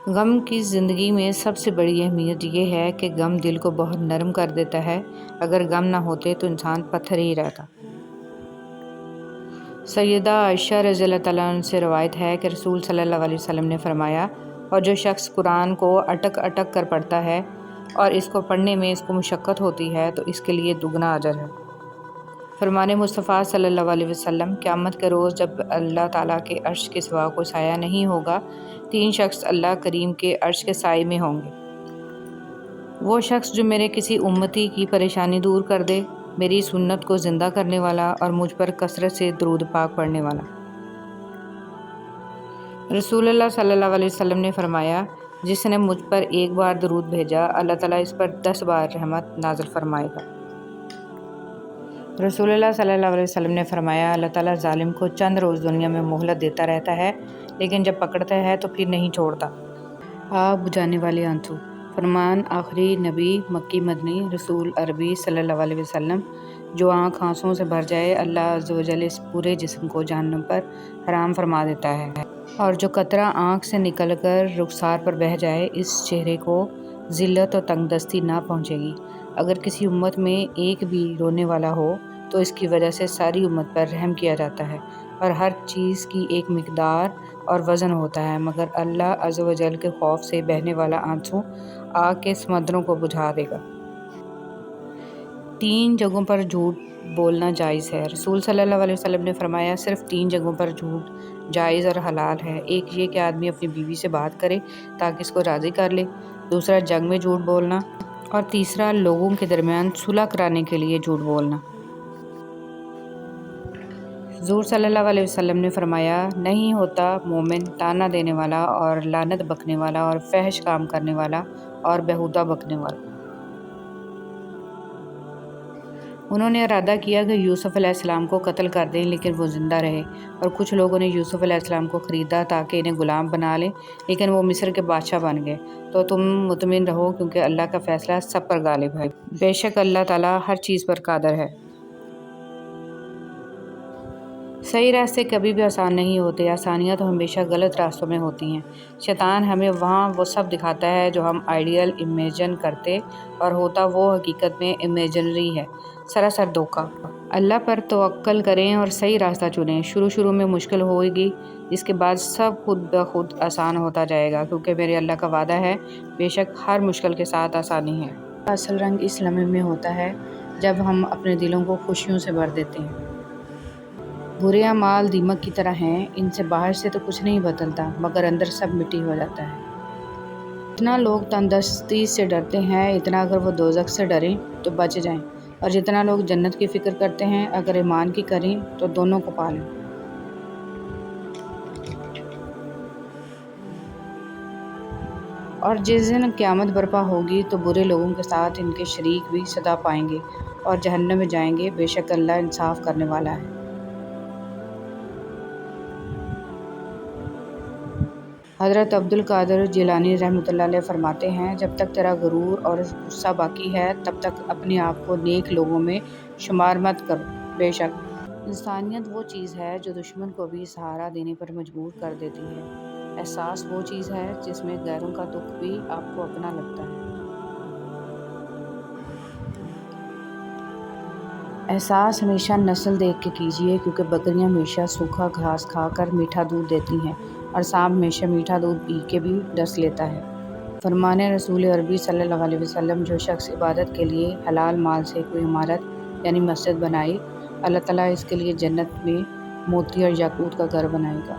غم کی زندگی میں سب سے بڑی اہمیت یہ ہے کہ غم دل کو بہت نرم کر دیتا ہے۔ اگر غم نہ ہوتے تو انسان پتھر ہی رہتا۔ سیدہ عائشہ رضی اللہ تعالیٰ عنہ سے روایت ہے کہ رسول صلی اللہ علیہ وسلم نے فرمایا، اور جو شخص قرآن کو اٹک اٹک کر پڑھتا ہے اور اس کو پڑھنے میں اس کو مشقت ہوتی ہے تو اس کے لیے دگنا اجر ہے۔ فرمان مصطفیٰ صلی اللہ علیہ وسلم، قیامت کے روز جب اللہ تعالیٰ کے عرش کے سوا کوئی سایہ نہیں ہوگا، 3 شخص اللہ کریم کے عرش کے سائے میں ہوں گے۔ وہ شخص جو میرے کسی امتی کی پریشانی دور کر دے، میری سنت کو زندہ کرنے والا اور مجھ پر کثرت سے درود پاک پڑھنے والا۔ رسول اللہ صلی اللہ علیہ وسلم نے فرمایا، جس نے مجھ پر ایک بار درود بھیجا، اللہ تعالیٰ اس پر 10 بار رحمت نازل فرمائے گا۔ رسول اللہ صلی اللہ علیہ وسلم نے فرمایا، اللہ تعالیٰ ظالم کو چند روز دنیا میں مہلت دیتا رہتا ہے، لیکن جب پکڑتا ہے تو پھر نہیں چھوڑتا۔ آگ بجھانے والے آنسو۔ فرمان آخری نبی مکی مدنی رسول عربی صلی اللہ علیہ وسلم، جو آنکھ آنسوؤں سے بھر جائے، اللہ عز و جل اس پورے جسم کو جہنم پر حرام فرما دیتا ہے، اور جو قطرہ آنکھ سے نکل کر رخسار پر بہہ جائے، اس چہرے کو ذلت اور تنگ دستی نہ پہنچے گی۔ اگر کسی امت میں ایک بھی رونے والا ہو تو اس کی وجہ سے ساری امت پر رحم کیا جاتا ہے، اور ہر چیز کی ایک مقدار اور وزن ہوتا ہے، مگر اللہ عز و جل کے خوف سے بہنے والا آنسو آگ کے سمندروں کو بجھا دے گا۔ 3 جگہوں پر جھوٹ بولنا جائز ہے۔ رسول صلی اللہ علیہ وسلم نے فرمایا، صرف 3 جگہوں پر جھوٹ جائز اور حلال ہے۔ ایک یہ کہ آدمی اپنی بیوی سے بات کرے تاکہ اس کو راضی کر لے، دوسرا جنگ میں جھوٹ بولنا، اور تیسرا لوگوں کے درمیان صلح کرانے کے لیے جھوٹ بولنا۔ حضور صلی اللہ علیہ وسلم نے فرمایا، نہیں ہوتا مومن طعنہ دینے والا اور لعنت بکنے والا اور فحش کام کرنے والا اور بیہودہ بکنے والا۔ انہوں نے ارادہ کیا کہ یوسف علیہ السلام کو قتل کر دیں، لیکن وہ زندہ رہے، اور کچھ لوگوں نے یوسف علیہ السلام کو خریدا تاکہ انہیں غلام بنا لیں، لیکن وہ مصر کے بادشاہ بن گئے۔ تو تم مطمئن رہو، کیونکہ اللہ کا فیصلہ سب پر غالب ہے۔ بے شک اللہ تعالیٰ ہر چیز پر قادر ہے۔ صحیح راستے کبھی بھی آسان نہیں ہوتے، آسانیاں تو ہمیشہ غلط راستوں میں ہوتی ہیں۔ شیطان ہمیں وہاں وہ سب دکھاتا ہے جو ہم آئیڈیل امیجن کرتے، اور ہوتا وہ حقیقت میں امیجنری ہے، سراسر دھوکہ۔ اللہ پر توکل کریں اور صحیح راستہ چنیں۔ شروع میں مشکل ہوئے گی، اس کے بعد سب خود بخود آسان ہوتا جائے گا، کیونکہ میرے اللہ کا وعدہ ہے، بے شک ہر مشکل کے ساتھ آسانی ہے۔ اصل رنگ اس لمحے میں ہوتا ہے جب ہم اپنے دلوں کو خوشیوں سے بھر دیتے ہیں۔ برے اعمال دیمک کی طرح ہیں، ان سے باہر سے تو کچھ نہیں بدلتا، مگر اندر سب مٹی ہو جاتا ہے۔ جتنا لوگ تندرستی سے ڈرتے ہیں، اتنا اگر وہ دوزخ سے ڈریں تو بچ جائیں، اور جتنا لوگ جنت کی فکر کرتے ہیں، اگر ایمان کی کریں تو دونوں کو پا لیں۔ اور جس دن قیامت برپا ہوگی تو برے لوگوں کے ساتھ ان کے شریک بھی صدا پائیں گے اور جہنم میں جائیں گے، بے شک اللہ انصاف کرنے والا ہے۔ حضرت عبد القادر جیلانی رحمۃ اللہ علیہ فرماتے ہیں، جب تک تیرا غرور اور غصہ باقی ہے تب تک اپنے آپ کو نیک لوگوں میں شمار مت کرو۔ بے شک انسانیت وہ چیز ہے جو دشمن کو بھی سہارا دینے پر مجبور کر دیتی ہے۔ احساس وہ چیز ہے جس میں غیروں کا دکھ بھی آپ کو اپنا لگتا ہے۔ احساس ہمیشہ نسل دیکھ کے کیجیے، کیونکہ بکریاں ہمیشہ سوکھا گھاس کھا کر میٹھا دودھ دیتی ہیں، اور سانپ ہمیشہ میٹھا دودھ پی کے بھی ڈس لیتا ہے۔ فرمان رسول عربی صلی اللہ علیہ وسلم، جو شخص عبادت کے لیے حلال مال سے کوئی عمارت یعنی مسجد بنائے، اللہ تعالیٰ اس کے لیے جنت میں موتی اور یاقوت کا گھر بنائے گا۔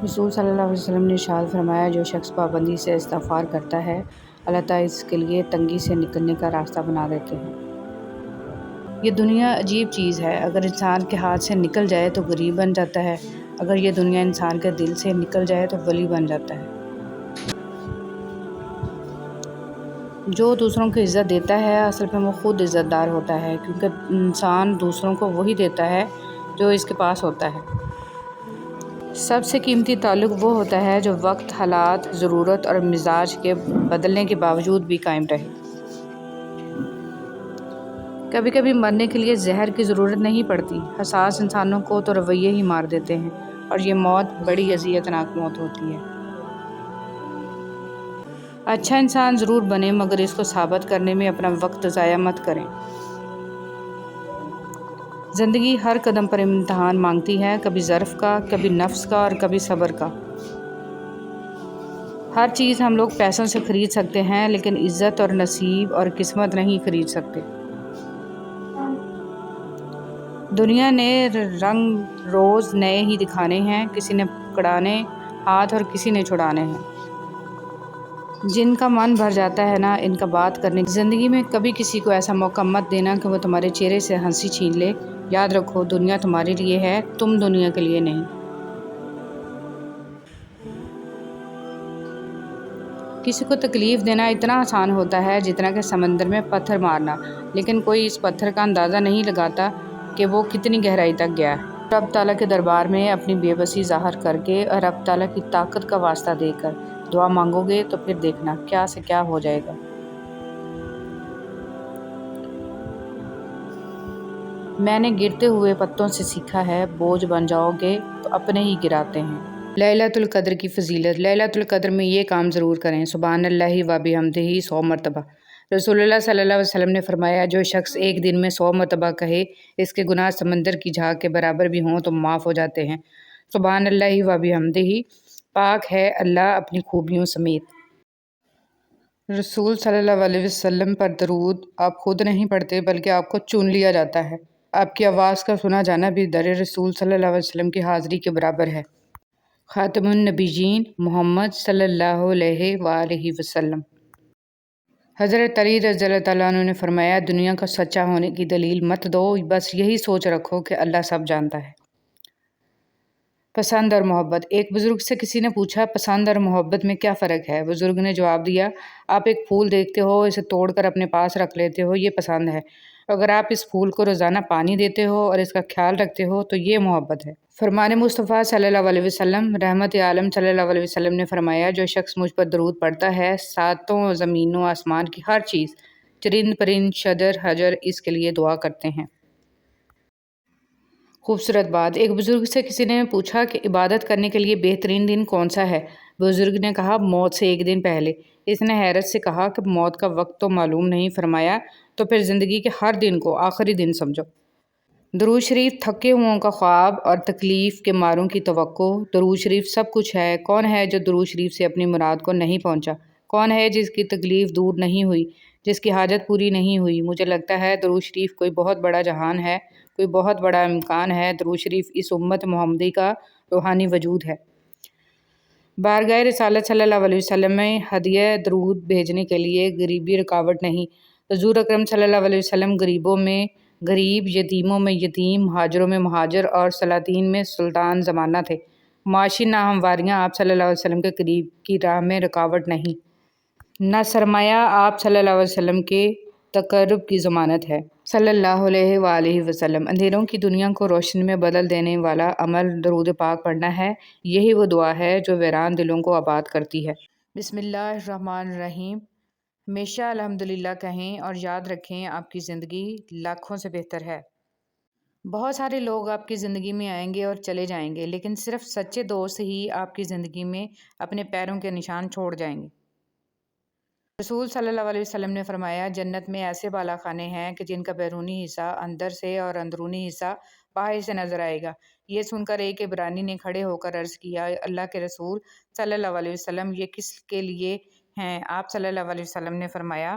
رسول صلی اللہ علیہ وسلم نے ارشاد فرمایا، جو شخص پابندی سے استغفار کرتا ہے، اللہ تعالیٰ اس کے لیے تنگی سے نکلنے کا راستہ بنا دیتے ہیں۔ یہ دنیا عجیب چیز ہے، اگر انسان کے ہاتھ سے نکل جائے تو غریب بن جاتا ہے، اگر یہ دنیا انسان کے دل سے نکل جائے تو ولی بن جاتا ہے۔ جو دوسروں کی عزت دیتا ہے، اصل میں وہ خود عزت دار ہوتا ہے، کیونکہ انسان دوسروں کو وہی دیتا ہے جو اس کے پاس ہوتا ہے۔ سب سے قیمتی تعلق وہ ہوتا ہے جو وقت، حالات، ضرورت اور مزاج کے بدلنے کے باوجود بھی قائم رہے۔ کبھی کبھی مرنے کے لیے زہر کی ضرورت نہیں پڑتی، حساس انسانوں کو تو رویے ہی مار دیتے ہیں، اور یہ موت بڑی اذیتناک موت ہوتی ہے۔ اچھا انسان ضرور بنیں، مگر اس کو ثابت کرنے میں اپنا وقت ضائع مت کریں۔ زندگی ہر قدم پر امتحان مانگتی ہے، کبھی ظرف کا، کبھی نفس کا اور کبھی صبر کا۔ ہر چیز ہم لوگ پیسوں سے خرید سکتے ہیں، لیکن عزت اور نصیب اور قسمت نہیں خرید سکتے۔ دنیا نے رنگ روز نئے ہی دکھانے ہیں، کسی نے پکڑانے ہاتھ اور کسی نے چھڑانے ہیں۔ جن کا من بھر جاتا ہے نا ان کا بات کرنے کی، زندگی میں کبھی کسی کو ایسا موقع مت دینا کہ وہ تمہارے چہرے سے ہنسی چھین لے۔ یاد رکھو، دنیا تمہارے لیے ہے، تم دنیا کے لیے نہیں۔ کسی کو تکلیف دینا اتنا آسان ہوتا ہے جتنا کہ سمندر میں پتھر مارنا، لیکن کوئی اس پتھر کا اندازہ نہیں لگاتا کہ وہ کتنی گہرائی تک گیا ہے۔ رب تعالیٰ کے دربار میں اپنی بے بسی ظاہر کر کے اور رب تعالیٰ کی طاقت کا واسطہ دے کر دعا مانگو گے تو پھر دیکھنا کیا سے کیا ہو جائے گا۔ میں نے گرتے ہوئے پتوں سے سیکھا ہے، بوجھ بن جاؤ گے تو اپنے ہی گراتے ہیں۔ لیلۃ القدر کی فضیلت۔ لیلۃ القدر میں یہ کام ضرور کریں، سبحان اللہ و بحمدہ 100 مرتبہ۔ رسول اللہ صلی اللہ علیہ وسلم نے فرمایا، جو شخص ایک دن میں 100 مرتبہ کہے، اس کے گناہ سمندر کی جھاگ کے برابر بھی ہوں تو معاف ہو جاتے ہیں۔ سبحان اللہ و بحمدہ، پاک ہے اللہ اپنی خوبیوں سمیت۔ رسول صلی اللہ علیہ وسلم پر درود آپ خود نہیں پڑھتے بلکہ آپ کو چن لیا جاتا ہے۔ آپ کی آواز کا سنا جانا بھی در رسول صلی اللہ علیہ وسلم کی حاضری کے برابر ہے۔ خاتم النبیین محمد صلی اللہ علیہ وآلہ وسلم۔ حضرت علی رضی اللہ تعالیٰ عنہ نے فرمایا، دنیا کا سچا ہونے کی دلیل مت دو، بس یہی سوچ رکھو کہ اللہ سب جانتا ہے۔ پسند اور محبت۔ ایک بزرگ سے کسی نے پوچھا، پسند اور محبت میں کیا فرق ہے؟ بزرگ نے جواب دیا، آپ ایک پھول دیکھتے ہو، اسے توڑ کر اپنے پاس رکھ لیتے ہو، یہ پسند ہے۔ اگر آپ اس پھول کو روزانہ پانی دیتے ہو اور اس کا خیال رکھتے ہو تو یہ محبت ہے۔ فرمان مصطفیٰ صلی اللہ علیہ وسلم، رحمت عالم صلی اللہ علیہ وسلم نے فرمایا، جو شخص مجھ پر درود پڑھتا ہے، ساتوں زمین و آسمان کی ہر چیز، چرند پرند شجر حجر اس کے لیے دعا کرتے ہیں۔ خوبصورت بات۔ ایک بزرگ سے کسی نے پوچھا کہ عبادت کرنے کے لیے بہترین دن کون سا ہے؟ بزرگ نے کہا، موت سے ایک دن پہلے۔ اس نے حیرت سے کہا کہ موت کا وقت تو معلوم نہیں، فرمایا تو پھر زندگی کے ہر دن کو آخری دن سمجھو۔ درود شریف تھکے ہوں کا خواب اور تکلیف کے ماروں کی توقع۔ درود شریف سب کچھ ہے۔ کون ہے جو درود شریف سے اپنی مراد کو نہیں پہنچا؟ کون ہے جس کی تکلیف دور نہیں ہوئی، جس کی حاجت پوری نہیں ہوئی؟ مجھے لگتا ہے درود شریف کوئی بہت بڑا جہان ہے، کوئی بہت بڑا امکان ہے۔ درود شریف اس امت محمدی کا روحانی وجود ہے۔ بارگاہ رسالت صلی اللہ علیہ وسلم میں ہدیہ درود بھیجنے کے لیے غریبی رکاوٹ نہیں۔ حضور اکرم صلی اللہ علیہ وسلم غریبوں میں غریب، یتیموں میں یتیم، مہاجروں میں مہاجر اور سلاطین میں سلطان زمانہ تھے۔ معاشی ناہمواریاں آپ صلی اللہ علیہ وسلم کے قریب کی راہ میں رکاوٹ نہیں۔ نہ سرمایہ آپ صلی اللہ علیہ وسلم کے تقرب کی ضمانت ہے۔ صلی اللہ علیہ وآلہ وسلم۔ اندھیروں کی دنیا کو روشنی میں بدل دینے والا عمل درود پاک پڑھنا ہے۔ یہی وہ دعا ہے جو ویران دلوں کو آباد کرتی ہے۔ بسم اللہ الرحمن الرحیم۔ ہمیشہ الحمدللہ کہیں اور یاد رکھیں آپ کی زندگی لاکھوں سے بہتر ہے۔ بہت سارے لوگ آپ کی زندگی میں آئیں گے اور چلے جائیں گے، لیکن صرف سچے دوست ہی آپ کی زندگی میں اپنے پیروں کے نشان چھوڑ جائیں گے۔ رسول صلی اللہ علیہ وسلم نے فرمایا، جنت میں ایسے بالا خانے ہیں کہ جن کا بیرونی حصہ اندر سے اور اندرونی حصہ باہر سے نظر آئے گا۔ یہ سن کر ایک عبرانی نے کھڑے ہو کر عرض کیا، اللہ کے رسول صلی اللہ علیہ وسلم، یہ کس کے لیے ہیں؟ آپ صلی اللہ علیہ وسلم نے فرمایا،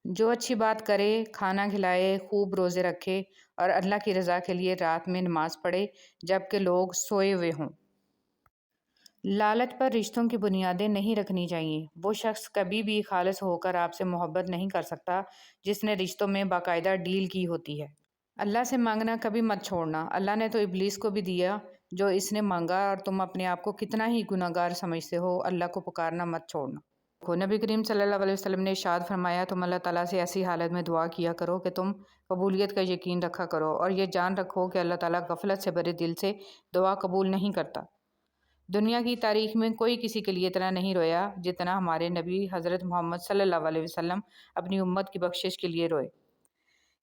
جو اچھی بات کرے، کھانا کھلائے، خوب روزے رکھے اور اللہ کی رضا کے لیے رات میں نماز پڑھے جبکہ لوگ سوئے ہوئے ہوں۔ لالچ پر رشتوں کی بنیادیں نہیں رکھنی چاہیے۔ وہ شخص کبھی بھی خالص ہو کر آپ سے محبت نہیں کر سکتا جس نے رشتوں میں باقاعدہ ڈیل کی ہوتی ہے۔ اللہ سے مانگنا کبھی مت چھوڑنا۔ اللہ نے تو ابلیس کو بھی دیا جو اس نے مانگا، اور تم اپنے آپ کو کتنا ہی گناہ گار سمجھتے ہو، اللہ کو پکارنا مت چھوڑنا۔ نبی کریم صلی اللہ علیہ وسلم نے ارشاد فرمایا، تم اللہ تعالیٰ سے ایسی حالت میں دعا کیا کرو کہ تم قبولیت کا یقین رکھا کرو، اور یہ جان رکھو کہ اللہ تعالیٰ غفلت سے بھرے دل سے دعا قبول نہیں کرتا۔ دنیا کی تاریخ میں کوئی کسی کے لیے اتنا نہیں رویا جتنا ہمارے نبی حضرت محمد صلی اللہ علیہ وسلم اپنی امت کی بخشش کے لیے روئے۔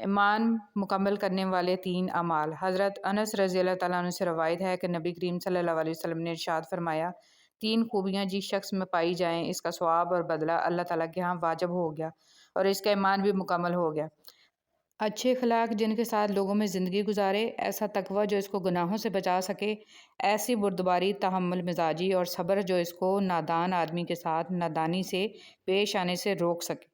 ایمان مکمل کرنے والے 3 اعمال۔ حضرت انس رضی اللہ تعالیٰ عنہ سے روایت ہے کہ نبی کریم صلی اللہ علیہ وسلم نے ارشاد فرمایا، 3 خوبیاں جس شخص میں پائی جائیں اس کا ثواب اور بدلہ اللہ تعالیٰ کے ہاں واجب ہو گیا اور اس کا ایمان بھی مکمل ہو گیا۔ اچھے اخلاق جن کے ساتھ لوگوں میں زندگی گزارے، ایسا تقوی جو اس کو گناہوں سے بچا سکے، ایسی بردباری تحمل مزاجی اور صبر جو اس کو نادان آدمی کے ساتھ نادانی سے پیش آنے سے روک سکے۔